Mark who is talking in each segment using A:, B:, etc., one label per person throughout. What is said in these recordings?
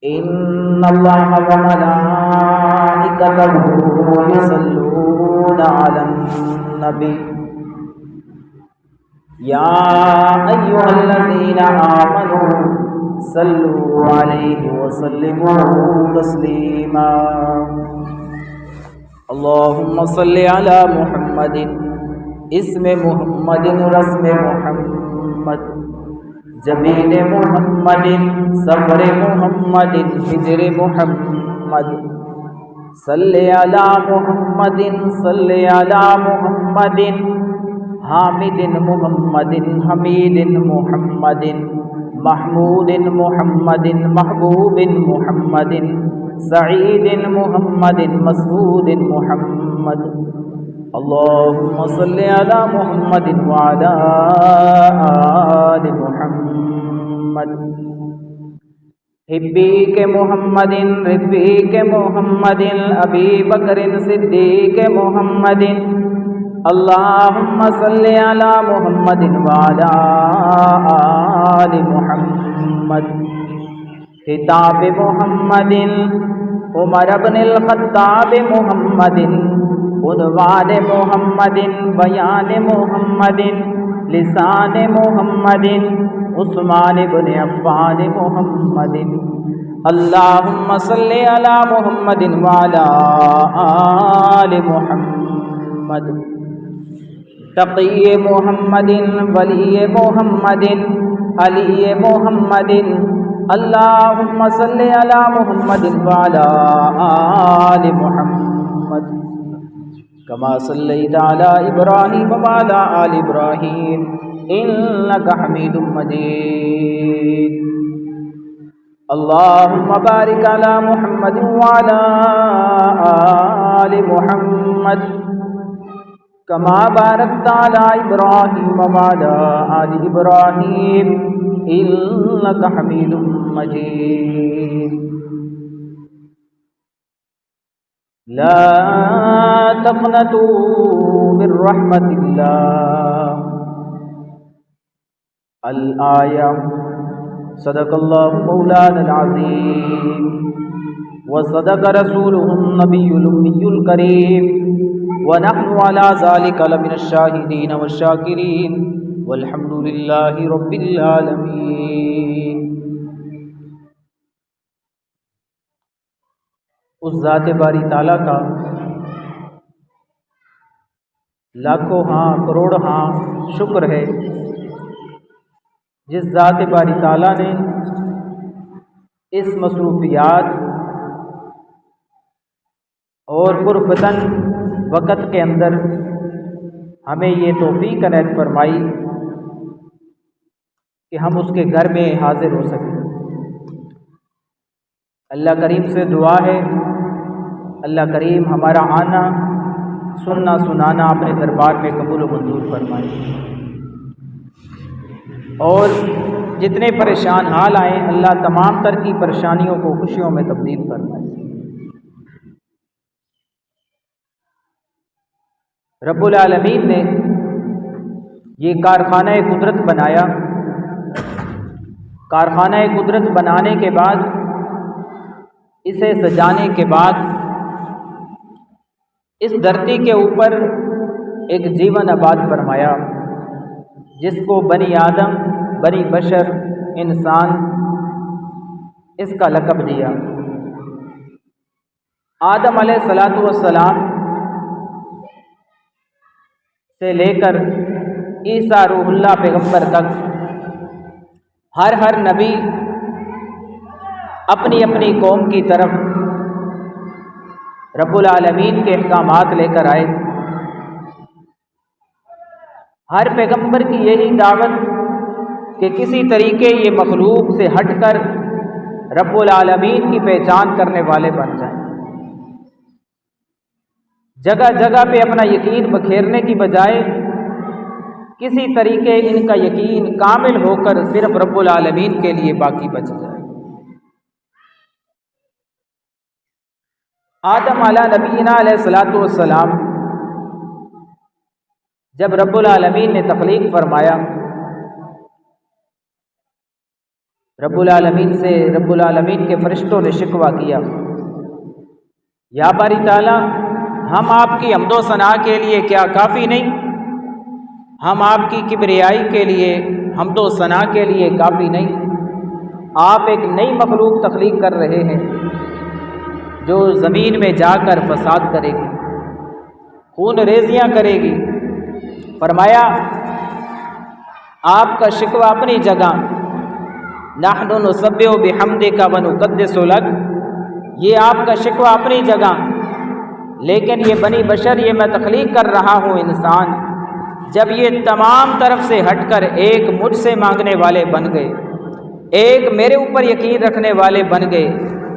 A: إن الله وملائكته يصلون على النبي يا أيها الذين آمنوا صلوا عليه وسلموا تسليما اللهم صل على محمد اسم محمد رسم محمد جبین محمد سفر محمد ہجر محمد صلی علی محمد صلی علی محمد حامد محمد حمید محمد محمود محمد محبوب محمد سعید محمد مسعود محمد اللهم صل على محمد وعلى آل محمد حبیک محمد رفیق محمد ابی بکر صدیق محمد اللهم صل على محمد وعلى آل محمد خطاب محمد عمر بن الخطاب محمد عنوان محمد بیان محمد لسان محمد عثمان بن عفان محمد اللهم صل على محمد وعلى آل محمد تقی محمد ولی محمد علی محمد اللهم صل على محمد وعلى آل محمد كما صليت على إبراهيم وعلى آل إبراهيم إنك حميد مجيد اللهم بارك على محمد وعلى آل محمد كما باركت على إبراهيم وعلى آل إبراهيم إنك حميد مجيد لا تقنطوا من رحمة الله الآية صدق الله مولانا العظيم وصدق رسوله النبي الأمي الكريم ونحن على ذلك لمن الشاهدين والشاكرين والحمد لله رب العالمين اس ذات باری تعالیٰ کا لاکھوں ہاں کروڑ ہاں شکر ہے جس ذات باری تعالیٰ نے اس مصروفیات اور پرفتن وقت کے اندر ہمیں یہ توفیق عنایت فرمائی کہ ہم اس کے گھر میں حاضر ہو سکیں۔ اللہ کریم سے دعا ہے اللہ کریم ہمارا آنا سننا سنانا اپنے دربار میں قبول و منظور فرمائے، اور جتنے پریشان حال آئیں اللہ تمام تر کی پریشانیوں کو خوشیوں میں تبدیل فرمائے۔ رب العالمین نے یہ کارخانہ قدرت بنایا، کارخانہ قدرت بنانے کے بعد اسے سجانے کے بعد اس دھرتی کے اوپر ایک جیون آباد فرمایا جس کو بنی آدم بنی بشر انسان اس کا لقب دیا۔ آدم علیہ الصلاۃ والسلام سے لے کر عیسیٰ روح اللہ پیغمبر تک ہر نبی اپنی اپنی قوم کی طرف رب العالمین کے احکامات لے کر آئے۔ ہر پیغمبر کی یہی دعوت کہ کسی طریقے یہ مخلوق سے ہٹ کر رب العالمین کی پہچان کرنے والے بن جائیں، جگہ جگہ پہ اپنا یقین بکھیرنے کی بجائے کسی طریقے ان کا یقین کامل ہو کر صرف رب العالمین کے لیے باقی بچ جائے۔ آدم علیہ نبینا علیہ الصلاۃ والسلام جب رب العالمین نے تخلیق فرمایا رب العالمین سے رب العالمین کے فرشتوں نے شکوہ کیا، یا باری تعالیٰ، ہم آپ کی حمد و ثنا کے لیے کیا کافی نہیں؟ ہم آپ کی کبریائی کے لیے، حمد و ثنا کے لیے کافی نہیں؟ آپ ایک نئی مخلوق تخلیق کر رہے ہیں جو زمین میں جا کر فساد کرے گی، خون ریزیاں کرے گی۔ فرمایا آپ کا شکوہ اپنی جگہ، نحن نسبح بحمدک ونقدس لک، یہ آپ کا شکوہ اپنی جگہ، لیکن یہ بنی بشر، یہ میں تخلیق کر رہا ہوں انسان، جب یہ تمام طرف سے ہٹ کر ایک مجھ سے مانگنے والے بن گئے، ایک میرے اوپر یقین رکھنے والے بن گئے،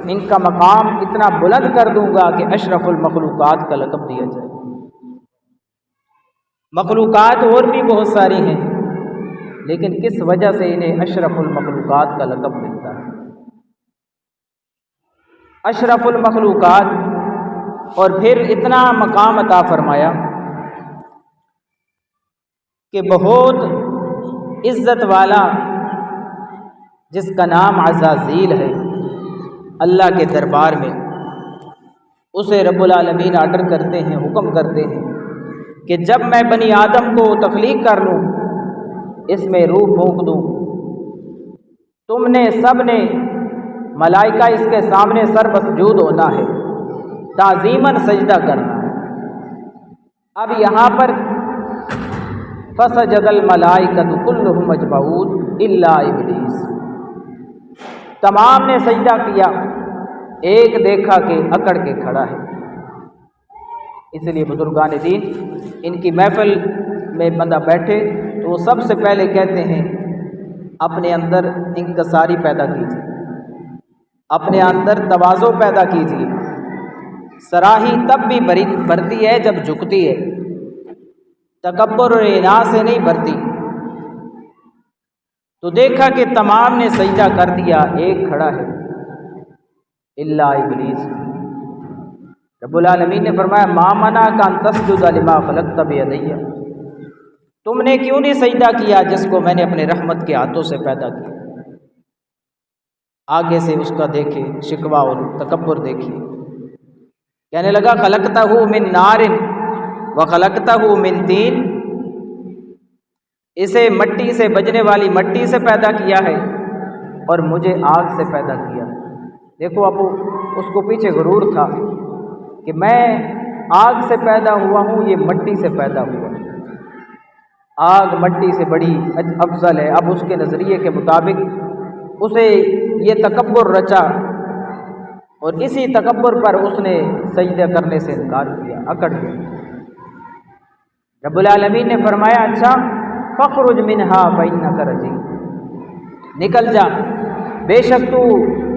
A: ان کا مقام اتنا بلند کر دوں گا کہ اشرف المخلوقات کا لقب دیا جائے۔ مخلوقات اور بھی بہت ساری ہیں، لیکن کس وجہ سے انہیں اشرف المخلوقات کا لقب ملتا ہے؟ اشرف المخلوقات، اور پھر اتنا مقام عطا فرمایا کہ بہت عزت والا جس کا نام عزازیل ہے، اللہ کے دربار میں اسے رب العالمین آرڈر کرتے ہیں، حکم کرتے ہیں کہ جب میں بنی آدم کو تخلیق کر لوں، اس میں روح پھونک دوں، تم نے سب نے ملائکہ اس کے سامنے سر مسجود ہونا ہے، تعظیماً سجدہ کرنا ہے۔ اب یہاں پر فسجد الملائکۃ کلھم اجمعون الا ابلیس، تمام نے سجدہ کیا، ایک دیکھا کہ اکڑ کے کھڑا ہے۔ اس لیے بزرگان دین ان کی محفل میں بندہ بیٹھے تو وہ سب سے پہلے کہتے ہیں اپنے اندر انکساری پیدا کیجیے، اپنے اندر تواضع پیدا کیجیے۔ سراہی تب بھی بھرتی ہے جب جھکتی ہے، تکبر اور اناء سے نہیں بھرتی۔ تو دیکھا کہ تمام نے سجدہ کر دیا، ایک کھڑا ہے، الا ابلیس۔ رب العالمین نے فرمایا ما منعک ان تسجد لما خلقت بیدی، تم نے کیوں نہیں سجدہ کیا جس کو میں نے اپنے رحمت کے ہاتھوں سے پیدا کیا؟ آگے سے اس کا دیکھے شکوہ اور تکبر دیکھیے، کہنے لگا خلقتہ من نار وخلقتہ من طین، اسے مٹی سے بجنے والی مٹی سے پیدا کیا ہے اور مجھے آگ سے پیدا کیا۔ دیکھو اب اس کو پیچھے غرور تھا کہ میں آگ سے پیدا ہوا ہوں، یہ مٹی سے پیدا ہوا، آگ مٹی سے بڑی افضل ہے۔ اب اس کے نظریے کے مطابق اسے یہ تکبر رچا، اور اسی تکبر پر اس نے سجدہ کرنے سے انکار کیا، اکڑ گیا۔ رب العالمین نے فرمایا اچھا فخرج منہا فإنک رجیم، نکل جا، بے شک تو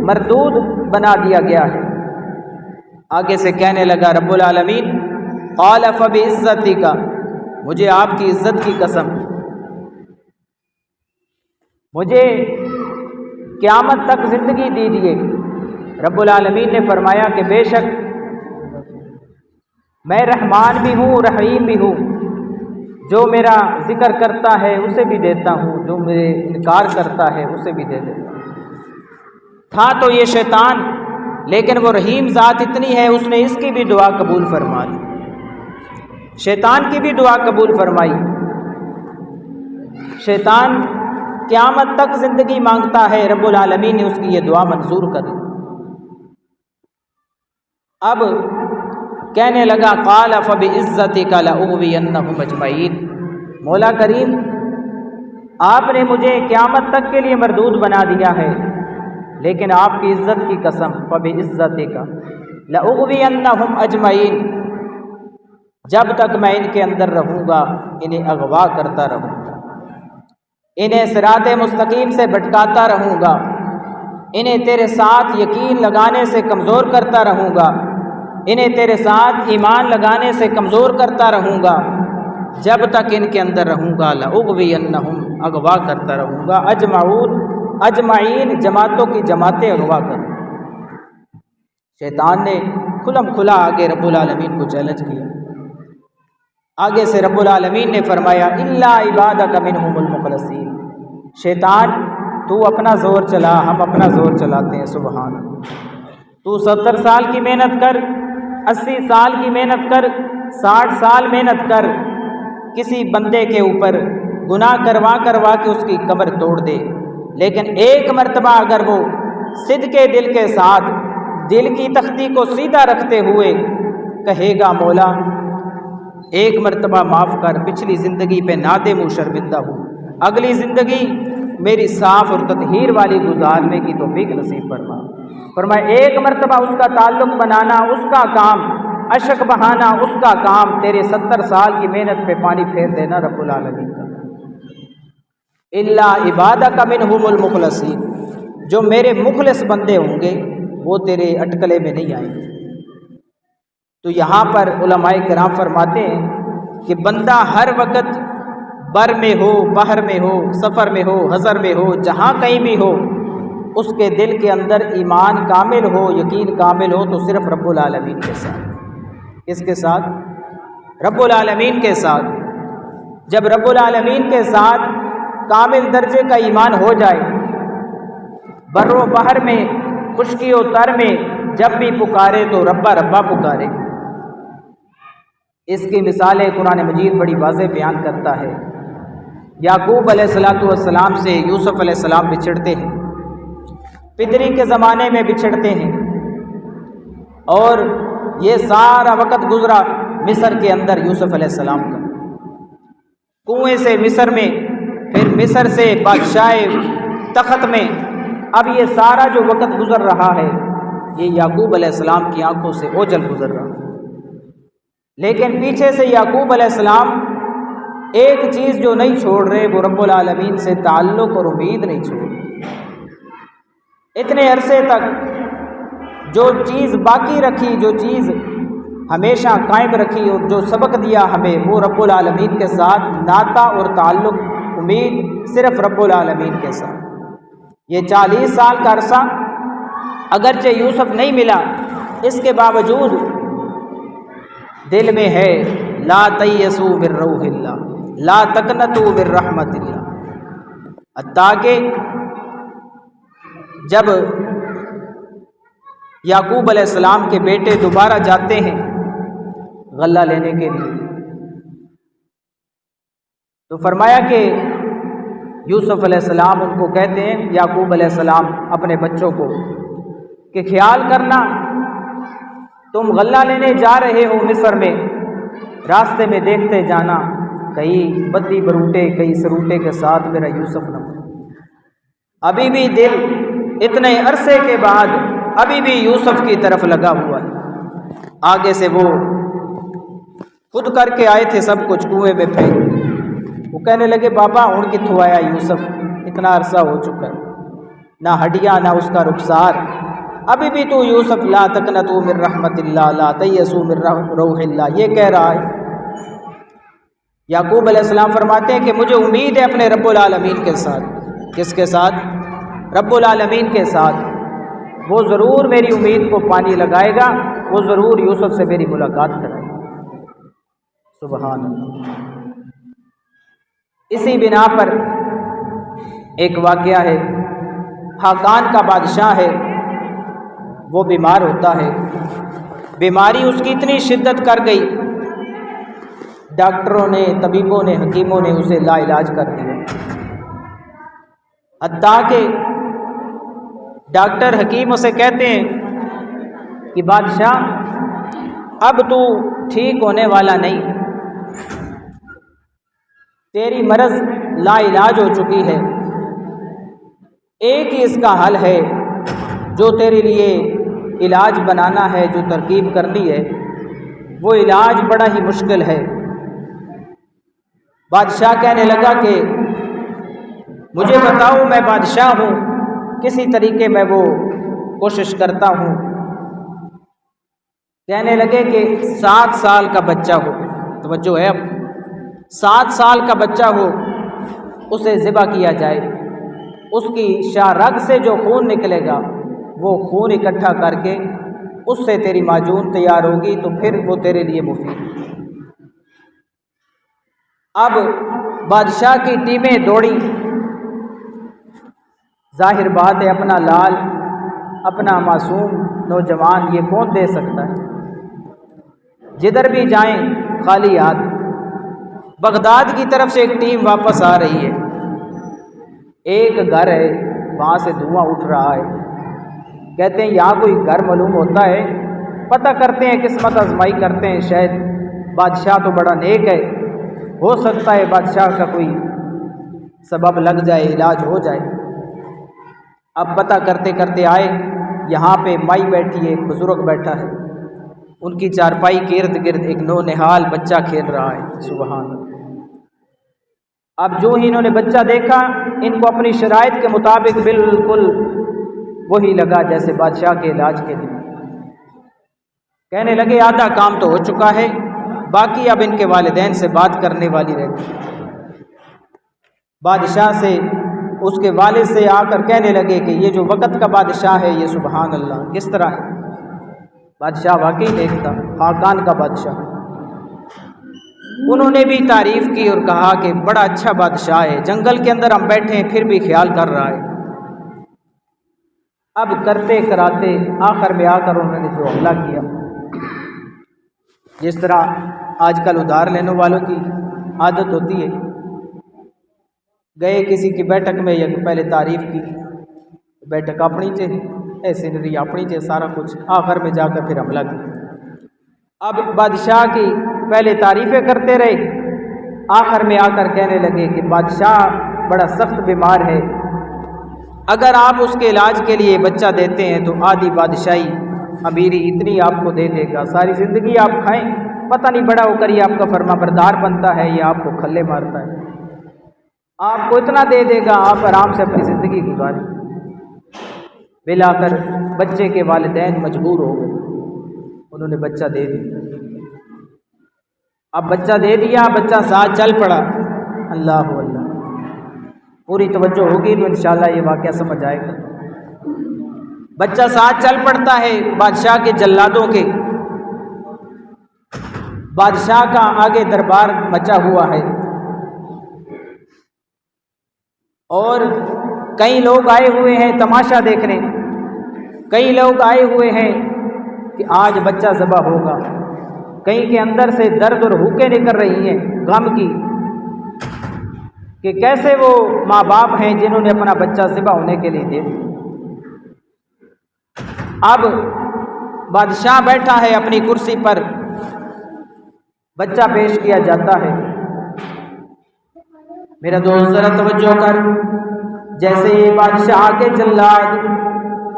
A: مردود بنا دیا گیا ہے۔ آگے سے کہنے لگا رب العالمین قال فبعزتک، مجھے آپ کی عزت کی قسم، مجھے قیامت تک زندگی دیجیے۔ رب العالمین نے فرمایا کہ بے شک میں رحمان بھی ہوں، رحیم بھی ہوں، جو میرا ذکر کرتا ہے اسے بھی دیتا ہوں، جو میرے انکار کرتا ہے اسے بھی دے دیتا ہوں۔ تھا تو یہ شیطان، لیکن وہ رحیم ذات اتنی ہے اس نے اس کی بھی دعا قبول فرما لی، شیطان کی بھی دعا قبول فرمائی۔ شیطان قیامت تک زندگی مانگتا ہے، رب العالمین نے اس کی یہ دعا منظور کر لی۔ اب کہنے لگا قال فبعزتک لأغوینہم اجمعین، مولا کریم آپ نے مجھے قیامت تک کے لیے مردود بنا دیا ہے، لیکن آپ کی عزت کی قسم فبعزتک لأغوینہم اجمعین، جب تک میں ان کے اندر رہوں گا انہیں اغوا کرتا رہوں گا، انہیں صراط مستقیم سے بھٹکاتا رہوں گا، انہیں تیرے ساتھ یقین لگانے سے کمزور کرتا رہوں گا، انہیں تیرے ساتھ ایمان لگانے سے کمزور کرتا رہوں گا، جب تک ان کے اندر رہوں گا لأغوینہم، اغوا کرتا رہوں گا، اجمعون اجمعین، جماعتوں کی جماعتیں اغوا کر۔ شیطان نے کھلم کھلا آگے رب العالمین کو چیلنج کیا۔ آگے سے رب العالمین نے فرمایا الا عبادک منہم المخلصین، شیطان تو اپنا زور چلا، ہم اپنا زور چلاتے ہیں۔ سبحان اللہ۔ تو 70 سال کی محنت کر، 80 سال کی محنت کر، 60 سال محنت کر، کسی بندے کے اوپر گناہ کروا کے اس کی کمر توڑ دے، لیکن ایک مرتبہ اگر وہ صدقے دل کے ساتھ دل کی تختی کو سیدھا رکھتے ہوئے کہے گا مولا ایک مرتبہ معاف کر، پچھلی زندگی پہ نادم و شرمندہ ہوں، اگلی زندگی میری صاف اور تطہیر والی گزارنے کی توفیق نصیب فرما۔ فرمائے ایک مرتبہ اس کا تعلق بنانا اس کا کام، اشک بہانا اس کا کام، تیرے 70 سال کی محنت پہ پانی پھیر دینا رب العالمین کا۔ الا عبادک منہم المخلصین، جو میرے مخلص بندے ہوں گے وہ تیرے اٹکلے میں نہیں آئیں گے۔ تو یہاں پر علماء کرام فرماتے ہیں کہ بندہ ہر وقت بر میں ہو، بحر میں ہو، سفر میں ہو، حضر میں ہو، جہاں کہیں بھی ہو، اس کے دل کے اندر ایمان کامل ہو، یقین کامل ہو، تو صرف رب العالمین کے ساتھ۔ اس کے ساتھ رب العالمین کے ساتھ، جب رب العالمین کے ساتھ کامل درجے کا ایمان ہو جائے، بر و بحر میں، خشکی و تر میں جب بھی پکارے تو ربا ربا پکارے۔ اس کی مثالیں قرآن مجید بڑی واضح بیان کرتا ہے۔ یعقوب علیہ السلام سے یوسف علیہ السلام بچھڑتے ہیں، پدری کے زمانے میں بچھڑتے ہیں، اور یہ سارا وقت گزرا مصر کے اندر یوسف علیہ السلام کا، کنویں سے مصر میں، پھر مصر سے بادشاہ تخت میں، اب یہ سارا جو وقت گزر رہا ہے یہ یعقوب علیہ السلام کی آنکھوں سے اوجھل گزر رہا ہے، لیکن پیچھے سے یعقوب علیہ السلام ایک چیز جو نہیں چھوڑ رہے وہ رب العالمین سے تعلق اور امید نہیں چھوڑ رہے۔ اتنے عرصے تک جو چیز باقی رکھی، جو چیز ہمیشہ قائم رکھی اور جو سبق دیا ہمیں، وہ رب العالمین کے ساتھ ناطہ اور تعلق، امید صرف رب العالمین کے ساتھ۔ یہ 40 سال کا عرصہ اگرچہ یوسف نہیں ملا، اس کے باوجود دل میں ہے لا تیسوا من روح اللہ، لا تقنطوا من رحمت اللہ، حتیٰ کہ جب یعقوب علیہ السلام کے بیٹے دوبارہ جاتے ہیں غلہ لینے کے لیے، تو فرمایا کہ یوسف علیہ السلام ان کو کہتے ہیں، یعقوب علیہ السلام اپنے بچوں کو، کہ خیال کرنا تم غلہ لینے جا رہے ہو مصر میں، راستے میں دیکھتے جانا کہیں بدی بروٹے، کہیں سروٹے کے ساتھ میرا یوسف نہ ہو۔ ابھی بھی دل اتنے عرصے کے بعد ابھی بھی یوسف کی طرف لگا ہوا ہے۔ آگے سے وہ خود کر کے آئے تھے سب کچھ، کنویں میں پھینک، وہ کہنے لگے بابا ہن کتھوں آیا یوسف، اتنا عرصہ ہو چکا ہے، نہ ہڈیاں نہ اس کا رخسار، ابھی بھی تو یوسف لا تقنطوا من رحمت اللہ، لا تیسوا من روح اللہ یہ کہہ رہا ہے۔ یعقوب علیہ السلام فرماتے ہیں کہ مجھے امید ہے اپنے رب العالمین کے ساتھ۔ کس کے ساتھ؟ رب العالمین کے ساتھ۔ وہ ضرور میری امید کو پانی لگائے گا، وہ ضرور یوسف سے میری ملاقات کرائے گا۔ سبحان اللہ۔ اسی بنا پر ایک واقعہ ہے، خاقان کا بادشاہ ہے، وہ بیمار ہوتا ہے، بیماری اس کی اتنی شدت کر گئی، ڈاکٹروں نے، طبیبوں نے، حکیموں نے اسے لا علاج کر دیا، حتیٰ کہ ڈاکٹر حکیم اسے کہتے ہیں کہ بادشاہ اب تو ٹھیک ہونے والا نہیں، تیری مرض لا علاج ہو چکی ہے، ایک ہی اس کا حل ہے، جو تیرے لیے علاج بنانا ہے، جو ترکیب کرنی ہے، وہ علاج بڑا ہی مشکل ہے۔ بادشاہ کہنے لگا کہ مجھے بتاؤ، میں بادشاہ ہوں، کسی طریقے میں وہ کوشش کرتا ہوں۔ کہنے لگے کہ 7 سال کا بچہ ہو، توجہ ہے، اب 7 سال کا بچہ ہو، اسے ذبح کیا جائے، اس کی شاہ رگ سے جو خون نکلے گا وہ خون اکٹھا کر کے اس سے تیری معجون تیار ہوگی، تو پھر وہ تیرے لیے مفید۔ اب بادشاہ کی ٹیمیں دوڑی، ظاہر بات ہے اپنا لال، اپنا معصوم نوجوان یہ کون دے سکتا ہے؟ جدھر بھی جائیں خالی ہاتھ۔ بغداد کی طرف سے ایک ٹیم واپس آ رہی ہے، ایک گھر ہے وہاں سے دھواں اٹھ رہا ہے، کہتے ہیں یہاں کوئی گھر معلوم ہوتا ہے، پتہ کرتے ہیں، قسمت آزمائی کرتے ہیں، شاید بادشاہ تو بڑا نیک ہے، ہو سکتا ہے بادشاہ کا کوئی سبب لگ جائے، علاج ہو جائے۔ اب پتہ کرتے کرتے آئے، یہاں پہ مائی بیٹھی ہے، ایک بزرگ بیٹھا ہے، ان کی چارپائی کے ارد گرد ایک نونہال بچہ کھیل رہا ہے۔ سبحان اللہ۔ اب جو ہی انہوں نے بچہ دیکھا، ان کو اپنی شرائط کے مطابق بالکل وہی لگا جیسے بادشاہ کے علاج کے لیے۔ کہنے لگے آدھا کام تو ہو چکا ہے، باقی اب ان کے والدین سے بات کرنے والی رہتی۔ بادشاہ سے، اس کے والد سے آ کر کہنے لگے کہ یہ جو وقت کا بادشاہ ہے یہ سبحان اللہ کس طرح ہے؟ بادشاہ واقعی نیک تھا، خاقان کا بادشاہ۔ انہوں نے بھی تعریف کی اور کہا کہ بڑا اچھا بادشاہ ہے، جنگل کے اندر ہم بیٹھے ہیں پھر بھی خیال کر رہا ہے۔ اب کرتے کراتے آخر میں آ کر انہوں نے جو حملہ کیا، جس طرح آج کل ادھار لینے والوں کی عادت ہوتی ہے، گئے کسی کی بیٹھک میں، یا پہلے تعریف کی، بیٹھک اپنی چاہیے، سینری اپنی چاہیے، سارا کچھ، آخر میں جا کر پھر حملہ کیا۔ اب بادشاہ کی پہلے تعریفیں کرتے رہے، آخر میں آ کر کہنے لگے کہ بادشاہ بڑا سخت بیمار ہے، اگر آپ اس کے علاج کے لیے بچہ دیتے ہیں تو آدھی بادشاہی امیری اتنی آپ کو دے دے گا، ساری زندگی آپ کھائیں، پتہ نہیں بڑا ہو کر یہ آپ کا فرما بردار بنتا ہے یا آپ کو کھلے مارتا ہے، آپ کو اتنا دے دے گا آپ آرام سے اپنی زندگی گزاریں۔ بلا کر بچے کے والدین مجبور ہو گئے، انہوں نے بچہ دے دیا۔ اب بچہ دے دیا، بچہ ساتھ چل پڑا۔ اللہ اللہ، پوری توجہ ہوگی تو انشاءاللہ یہ واقعہ سمجھ آئے گا۔ بچہ ساتھ چل پڑتا ہے بادشاہ کے جلادوں کے، بادشاہ کا آگے دربار مچا ہوا ہے، اور کئی لوگ آئے ہوئے ہیں تماشا دیکھنے، کئی لوگ آئے ہوئے ہیں کہ آج بچہ ذبح ہوگا، کئی کے اندر سے درد اور ہوکیں نکل رہی ہیں غم کی کہ کیسے وہ ماں باپ ہیں جنہوں نے اپنا بچہ ذبح ہونے کے لیے دے دیا۔ اب بادشاہ بیٹھا ہے اپنی کرسی پر، بچہ پیش کیا جاتا ہے۔ میرا دوست ذرا توجہ کر، جیسے یہ بادشاہ کے جلاد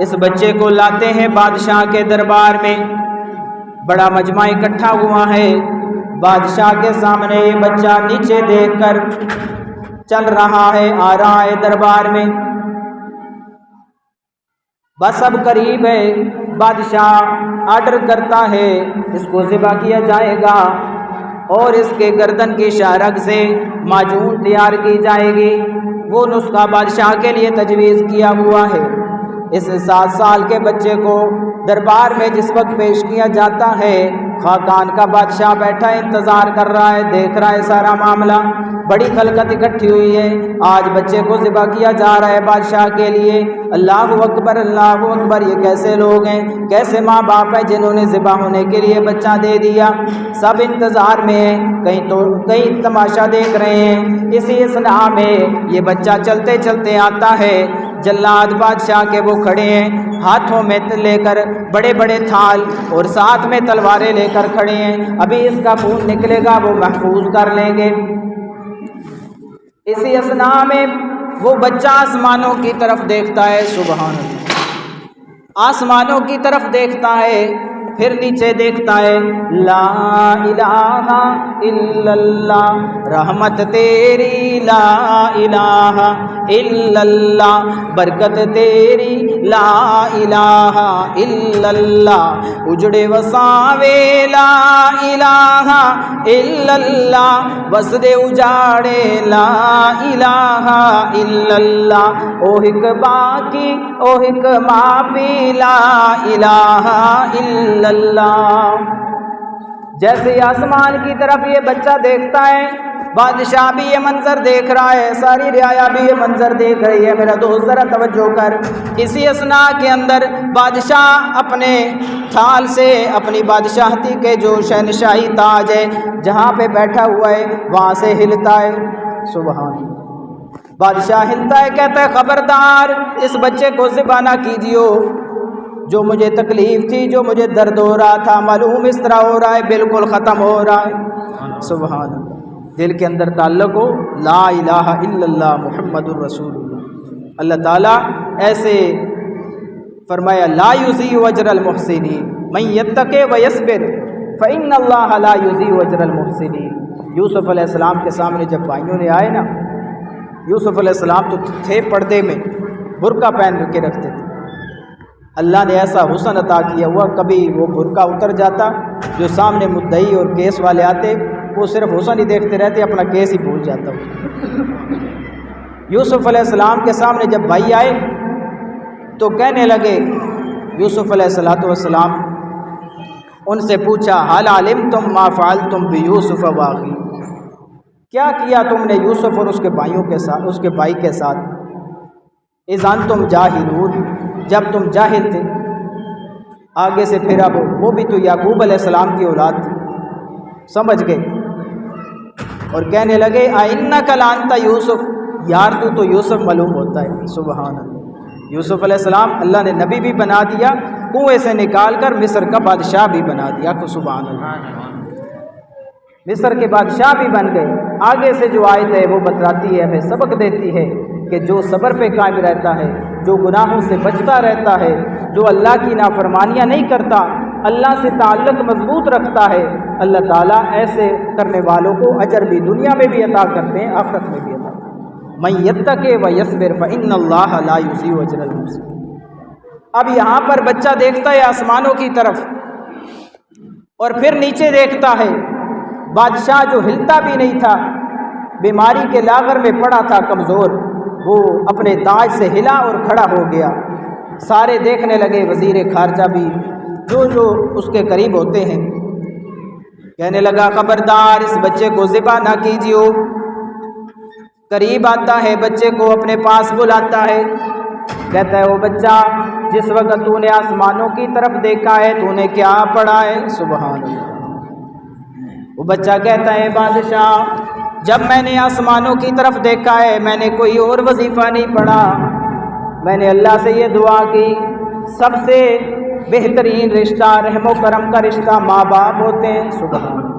A: اس بچے کو لاتے ہیں بادشاہ کے دربار میں، بڑا مجمع اکٹھا ہوا ہے، بادشاہ کے سامنے یہ بچہ نیچے دیکھ کر چل رہا ہے، آ رہا ہے دربار میں۔ بس اب قریب ہے، بادشاہ آرڈر کرتا ہے اس کو ذبح کیا جائے گا، اور اس کے گردن کی شارک سے معجون تیار کی جائے گی، وہ نسخہ بادشاہ کے لیے تجویز کیا ہوا ہے۔ اس 7 سال کے بچے کو دربار میں جس وقت پیش کیا جاتا ہے، خاقان کا بادشاہ بیٹھا انتظار کر رہا ہے، دیکھ رہا ہے سارا معاملہ، بڑی خلقت اکٹھی ہوئی ہے، آج بچے کو ذبح کیا جا رہا ہے بادشاہ کے لیے۔ اللہ اکبر اللہ اکبر، یہ کیسے لوگ ہیں، کیسے ماں باپ ہیں جنہوں نے ذبح ہونے کے لیے بچہ دے دیا، سب انتظار میں ہیں، کئی تماشا دیکھ رہے ہیں۔ اسی اثناء میں یہ بچہ چلتے چلتے آتا ہے، جلاد بادشاہ کے وہ کھڑے ہیں، ہاتھوں میں لے کر بڑے بڑے تھال اور ساتھ میں تلواریں لے کر کھڑے ہیں، ابھی اس کا خون نکلے گا وہ محفوظ کر لیں گے۔ اسی اثناء میں وہ بچہ آسمانوں کی طرف دیکھتا ہے، سبحان اللہ، آسمانوں کی طرف دیکھتا ہے، پھر نیچے دیکھتا ہے، لا الہ الا اللہ، رحمت تیری لا الہ الا اللہ، برکت تیری لا الہ الا اللہ، اجڑے وساوے لا الہ الا اللہ، وسدے اجاڑے لا الہ الا اللہ، او ہک باقی او ہک معافی لا الہ الا اللہ۔ جیسے آسمان کی طرف یہ بچہ دیکھتا ہے، بادشاہ بھی یہ منظر دیکھ رہا ہے، ساری رعایا بھی یہ منظر دیکھ رہی ہے۔ میرا دوست ذرا توجہ کر، اسی اثناء کے اندر بادشاہ اپنے تھال سے اپنی بادشاہتی کے جو شہنشاہی تاج ہے جہاں پہ بیٹھا ہوا ہے وہاں سے ہلتا ہے۔ سبحان اللہ، بادشاہ ہلتا ہے، کہتا ہے خبردار اس بچے کو ذبح نہ کیجیو، جو مجھے تکلیف تھی، جو مجھے درد ہو رہا تھا، معلوم اس طرح ہو رہا ہے، بالکل ختم ہو رہا ہے۔ سبحان اللہ، دل کے اندر تعلق ہو لا الہ الا اللہ محمد الرسول اللہ۔ اللہ تعالیٰ ایسے فرمایا لا یضیع اجر المحسنین من یتق ویصبر فإن اللہ لا یضیع اجر المحسنین۔ یوسف علیہ السلام کے سامنے جب بھائیوں نے آئے نا، یوسف علیہ السلام تو تھے پردے میں، برقع پہن کے رکھتے تھے، اللہ نے ایسا حسن عطا کیا ہوا، کبھی وہ برقع اتر جاتا، جو سامنے مدعی اور کیس والے آتے وہ صرف حسن ہی دیکھتے رہتے، اپنا کیس ہی بھول جاتا ہوں۔ یوسف علیہ السلام کے سامنے جب بھائی آئے تو کہنے لگے، یوسف علیہ السلام ان سے پوچھا حال علمتم ما فعلتم بیوسف واخی، کیا کیا تم نے یوسف اور اس کے بھائیوں کے ساتھ، اس کے بھائی کے ساتھ، اذ انتم جاہلون، جب تم جاہل تھے۔ آگے سے پھر اب وہ بھی تو یعقوب علیہ السلام کی اولاد تھی، سمجھ گئے اور کہنے لگے اِنَّکَ لَأَنْتَ یوسف، یار تو یوسف معلوم ہوتا ہے۔ سبحان اللہ، یوسف علیہ السلام اللہ نے نبی بھی بنا دیا، کنویں سے نکال کر مصر کا بادشاہ بھی بنا دیا۔ سبحان اللہ، مصر کے بادشاہ بھی بن گئے۔ آگے سے جو آیت ہے وہ بتلاتی ہے، ہمیں سبق دیتی ہے کہ جو صبر پہ قائم رہتا ہے، جو گناہوں سے بچتا رہتا ہے، جو اللہ کی نافرمانیاں نہیں کرتا، اللہ سے تعلق مضبوط رکھتا ہے، اللہ تعالیٰ ایسے کرنے والوں کو اجر بھی دنیا میں بھی عطا کرتے ہیں، آخرت میں بھی عطا کرتے ہیں۔ مَن یتق ویصبر فإن اللہ لا یضیع اجر المحسنین۔ اب یہاں پر بچہ دیکھتا ہے آسمانوں کی طرف اور پھر نیچے دیکھتا ہے، بادشاہ جو ہلتا بھی نہیں تھا، بیماری کے لاغر میں پڑا تھا کمزور، وہ اپنے تاج سے ہلا اور کھڑا ہو گیا۔ سارے دیکھنے لگے، وزیر خارجہ بھی جو اس کے قریب ہوتے ہیں، کہنے لگا خبردار اس بچے کو ذبح نہ کیجیے۔ قریب آتا ہے، بچے کو اپنے پاس بلاتا ہے، کہتا ہے وہ بچہ جس وقت تو نے آسمانوں کی طرف دیکھا ہے تو نے کیا پڑھا ہے؟ سبحان اللہ۔ وہ بچہ کہتا ہے بادشاہ جب میں نے آسمانوں کی طرف دیکھا ہے میں نے کوئی اور وظیفہ نہیں پڑھا، میں نے اللہ سے یہ دعا کی، سب سے بہترین رشتہ رحم و کرم کا رشتہ ماں باپ ہوتے ہیں۔ سبحان اللہ،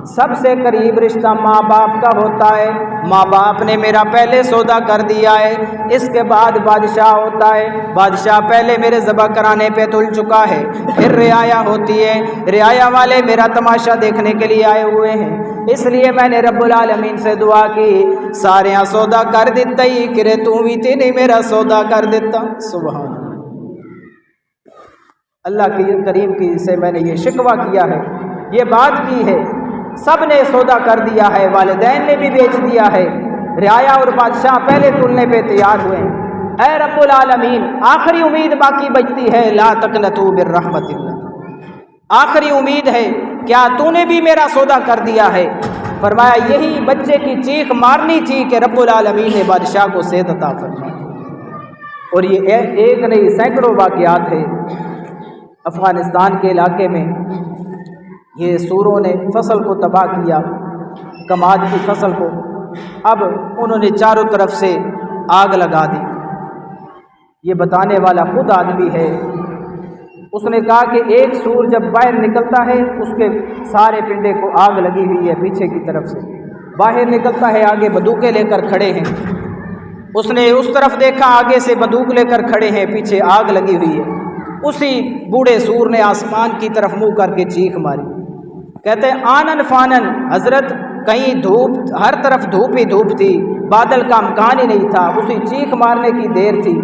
A: سب سے قریب رشتہ ماں باپ کا ہوتا ہے، ماں باپ نے میرا پہلے سودا کر دیا ہے، اس کے بعد بادشاہ ہوتا ہے، بادشاہ پہلے میرے ذبح کرانے پہ تل چکا ہے، پھر رعایا ہوتی ہے، رعایا والے میرا تماشا دیکھنے کے لیے آئے ہوئے ہیں، اس لیے میں نے رب العالمین سے دعا کی سارے سودا کر دیتا ہی کرے تو بھی تے نہیں میرا سودا کر دیتا۔ سبحان اللہ کی کریم کی سے میں نے یہ شکوہ کیا ہے، یہ بات کی ہے، سب نے سودا کر دیا ہے، والدین نے بھی بیچ دیا ہے، رعایا اور بادشاہ پہلے تلنے پہ تیار ہوئے ہیں۔ اے رب العالمین آخری امید باقی بچتی ہے، لا تقنطوا من رحمت اللہ، آخری امید ہے، کیا تو نے بھی میرا سودا کر دیا ہے؟ فرمایا یہی بچے کی چیخ مارنی تھی کہ رب العالمین نے بادشاہ کو صحت عطا فرمائی۔ اور یہ ایک نہیں سینکڑوں واقعات ہیں افغانستان کے علاقے میں، یہ سوروں نے فصل کو تباہ کیا، کماد کی فصل کو، اب انہوں نے چاروں طرف سے آگ لگا دی۔ یہ بتانے والا خود آدمی ہے، اس نے کہا کہ ایک سور جب باہر نکلتا ہے اس کے سارے پنڈے کو آگ لگی ہوئی ہے، پیچھے کی طرف سے باہر نکلتا ہے، آگے بندوقیں لے کر کھڑے ہیں، اس نے اس طرف دیکھا آگے سے بندوق لے کر کھڑے ہیں، پیچھے آگ لگی ہوئی ہے، اسی بوڑھے سور نے آسمان کی طرف منہ کر کے چیخ ماری، کہتے ہیں آنن فانن، حضرت کہیں دھوپ، ہر طرف دھوپ ہی دھوپ تھی، بادل کا امکان ہی نہیں تھا، اسی چیخ مارنے کی دیر تھی،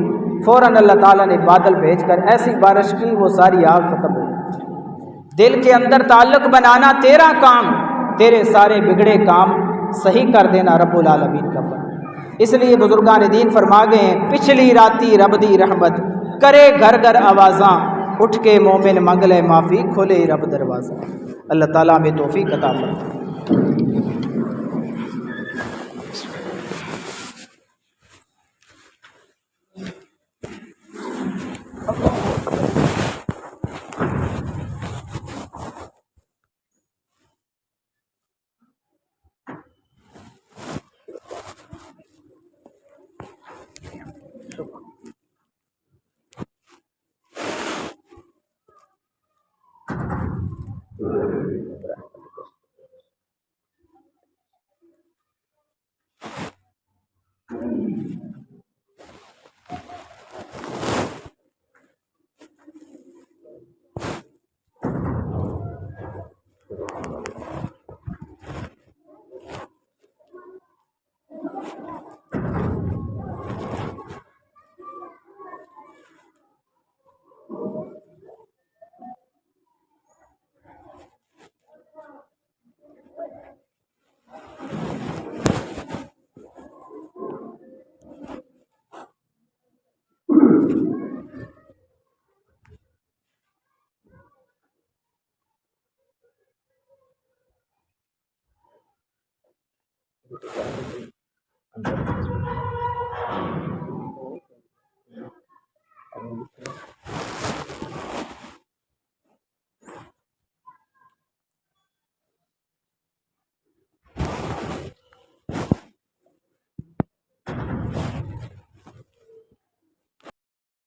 A: فوراً اللہ تعالیٰ نے بادل بھیج کر ایسی بارش کی وہ ساری آگ ختم ہو گئی۔ دل کے اندر تعلق بنانا تیرا کام، تیرے سارے بگڑے کام صحیح کر دینا رب العالمین کا فرمان۔ اس لیے بزرگان دین فرما گئے ہیں پچھلی راتی رب دی رحمت کرے گھر گھر آوازاں، اٹھ کے مومن منگ لے معافی کھولے رب دروازہ۔ اللہ تعالیٰ ہمیں توفیق عطا فرمائے۔